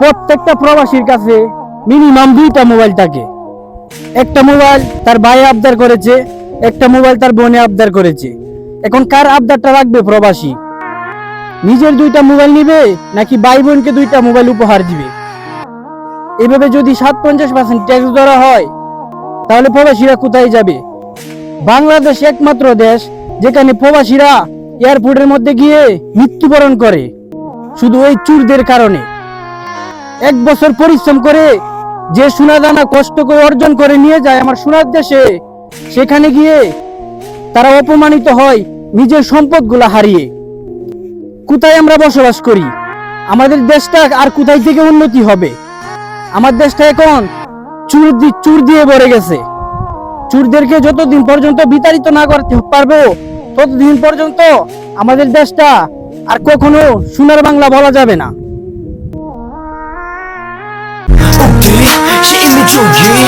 প্রত্যেকটা প্রবাসীর কাছে মিনিমাম দুইটা মোবাইল থাকে। একটা মোবাইল তার ভাই আবদার করেছে, একটা মোবাইল তার বোনে আবদার করেছে। এখন কার আবদারটা রাখবে প্রবাসী? নিজের দুইটা মোবাইল নিবে নাকি ভাই বোনকে দুইটা মোবাইল উপহার দিবে? এভাবে যদি 50% ট্যাক্স ধরা হয় তাহলে প্রবাসীরা কোথায় যাবে? বাংলাদেশ একমাত্র দেশ যেখানে প্রবাসীরা এয়ারপোর্টের মধ্যে গিয়ে মৃত্যুবরণ করে শুধু ওই চুরদের কারণে। এক বছর পরিশ্রম করে যে সোনা দানা কষ্ট করে অর্জন করে নিয়ে যায় আমার সোনার দেশে, সেখানে গিয়ে তারা অপমানিত হয় নিজের সম্পদগুলা হারিয়ে। কোথায় আমরা বসবাস করি? আমাদের দেশটা আর কোথায় থেকে উন্নতি হবে? আমার দেশটা এখন চুর দিয়ে ভরে গেছে। চুরদেরকে যতদিন পর্যন্ত বিতাড়িত না করতে পারবো ততদিন পর্যন্ত আমাদের দেশটা আর কখনো সোনার বাংলা বলা যাবে না। J'ai aimé jogger,